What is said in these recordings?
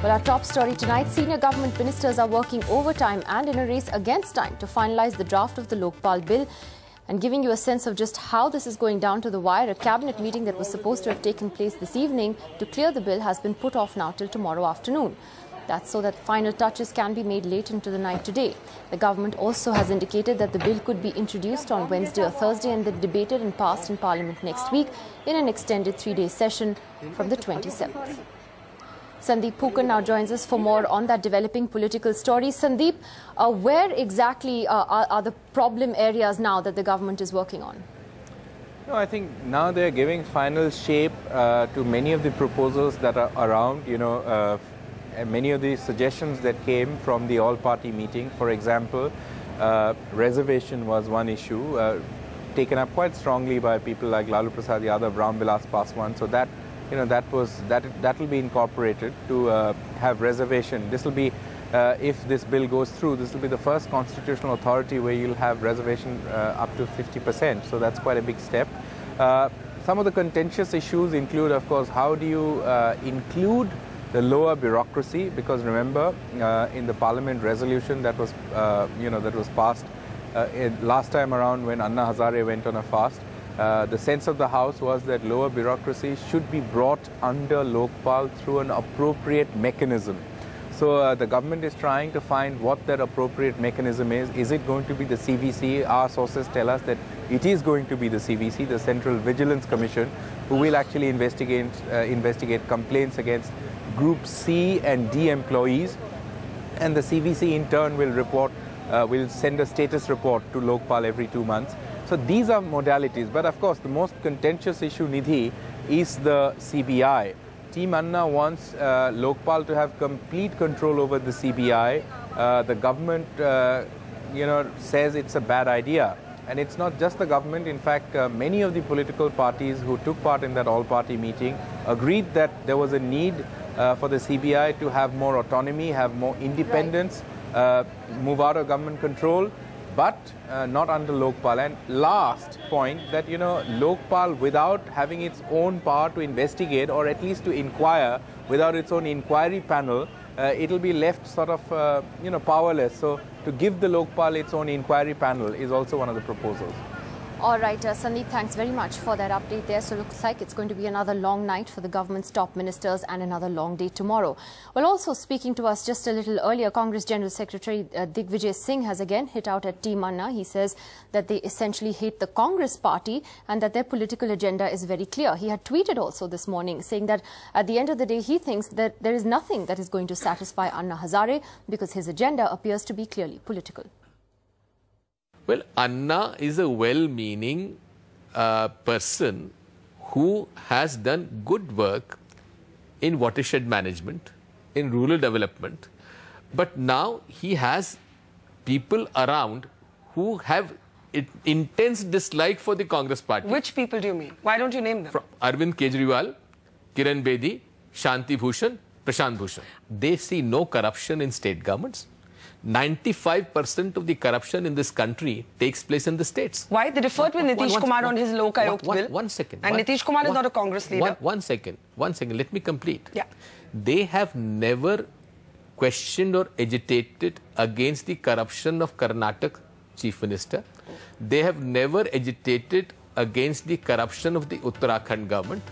Well, our top story tonight, senior government ministers are working overtime and in a race against time to finalise the draft of the Lokpal bill. And giving you a sense of just how this is going down to the wire, a cabinet meeting that was supposed to have taken place this evening to clear the bill has been put off now till tomorrow afternoon. That's so that final touches can be made late into the night today. The government also has indicated that the bill could be introduced on Wednesday or Thursday and then debated and passed in Parliament next week in an extended 3-day session from the 27th. Sandeep Phukan now joins us for more on that developing political story. Sandeep, where exactly are the problem areas now that the government is working on? No, I think now they're giving final shape to many of the proposals that are around, many of the suggestions that came from the all-party meeting. For example, reservation was one issue taken up quite strongly by people like Lalu Prasad Yadav, Ram Vilas Paswan. So that that will be incorporated to have reservation. This will be, if this bill goes through, this will be the first constitutional authority where you'll have reservation up to 50%. So that's quite a big step. Some of the contentious issues include, of course, how do you include the lower bureaucracy? Because remember, in the Parliament resolution that was, that was passed last time around when Anna Hazare went on a fast, the sense of the House was that lower bureaucracy should be brought under Lokpal through an appropriate mechanism. So the government is trying to find what that appropriate mechanism is. Is it going to be the CVC? Our sources tell us that it is going to be the CVC, the Central Vigilance Commission, who will actually investigate complaints against Group C and D employees. And the CVC in turn will send a status report to Lokpal every 2 months. So these are modalities, but of course the most contentious issue, Nidhi, is the CBI. Team Anna wants Lokpal to have complete control over the CBI. The government, says it's a bad idea. And it's not just the government. In fact, many of the political parties who took part in that all-party meeting agreed that there was a need for the CBI to have more autonomy, have more independence, move out of government control, but not under Lokpal. And last point, that Lokpal, without having its own power to investigate or at least to inquire, without its own inquiry panel, it'll be left sort of powerless. So to give the Lokpal its own inquiry panel is also one of the proposals. All right, Sandeep, thanks very much for that update there. So it looks like it's going to be another long night for the government's top ministers and another long day tomorrow. Well, also speaking to us just a little earlier, Congress General Secretary Digvijay Singh has again hit out at Team Anna. He says that they essentially hate the Congress party and that their political agenda is very clear. He had tweeted also this morning saying that at the end of the day, he thinks that there is nothing that is going to satisfy Anna Hazare because his agenda appears to be clearly political. Well, Anna is a well-meaning person who has done good work in watershed management, in rural development. But now he has people around who have intense dislike for the Congress party. Which people do you mean? Why don't you name them? From Arvind Kejriwal, Kiran Bedi, Shanti Bhushan, Prashant Bhushan. They see no corruption in state governments. 95% of the corruption in this country takes place in the states. Why? They deferred with Nitish Kumar on his Lok Ayukt bill. One second. And Nitish Kumar is not a Congress leader. One second. Let me complete. Yeah. They have never questioned or agitated against the corruption of Karnataka Chief Minister. They have never agitated against the corruption of the Uttarakhand government.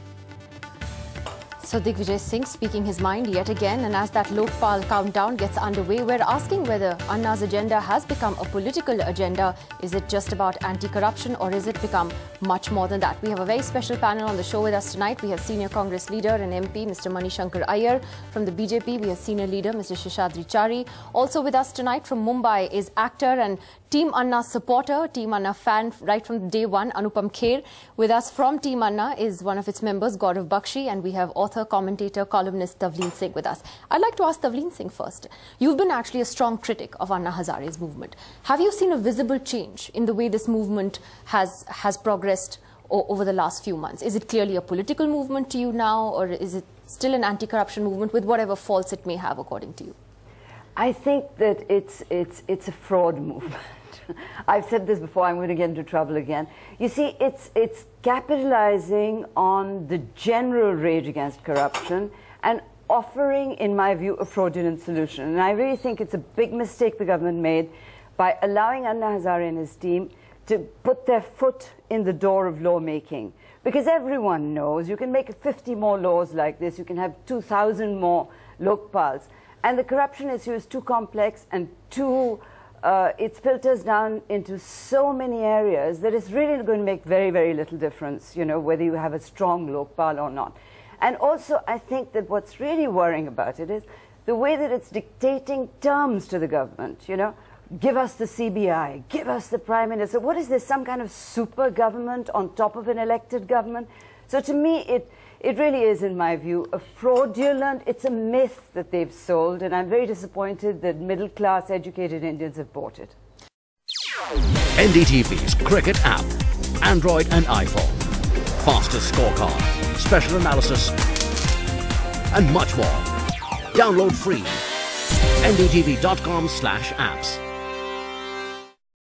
So Digvijay Singh speaking his mind yet again, and as that Lokpal countdown gets underway, we're asking whether Anna's agenda has become a political agenda. Is it just about anti-corruption or is it become much more than that? We have a very special panel on the show with us tonight. We have senior Congress leader and MP Mr. Manishankar Iyer. From the BJP, we have senior leader Mr. Sheshadri Chari. Also with us tonight from Mumbai is actor and Team Anna supporter, Team Anna fan right from day one, Anupam Kher. With us from Team Anna is one of its members, Gaurav Bakshi, and we have author, commentator, columnist Tavleen Singh with us. I'd like to ask Tavleen Singh first. You've been actually a strong critic of Anna Hazare's movement. Have you seen a visible change in the way this movement has progressed over the last few months? Is it clearly a political movement to you now, or is it still an anti-corruption movement with whatever faults it may have, according to you? I think that it's a fraud movement. I've said this before, I'm going to get into trouble again. You see, it's capitalizing on the general rage against corruption and offering, in my view, a fraudulent solution. And I really think it's a big mistake the government made by allowing Anna Hazare and his team to put their foot in the door of lawmaking. Because everyone knows you can make 50 more laws like this, you can have 2,000 more Lokpals. And the corruption issue is too complex and it filters down into so many areas that it's really going to make very, very little difference, you know, whether you have a strong Lokpal or not. And also, I think that what's really worrying about it is the way that it's dictating terms to the government, you know. Give us the CBI, give us the Prime Minister. What is this, some kind of super government on top of an elected government? So to me, it really is, in my view, a fraudulent, it's a myth that they've sold, and I'm very disappointed that middle-class, educated Indians have bought it. NDTV's cricket app, Android and iPhone. Fastest scorecard, special analysis, and much more. Download free. ndtv.com/apps.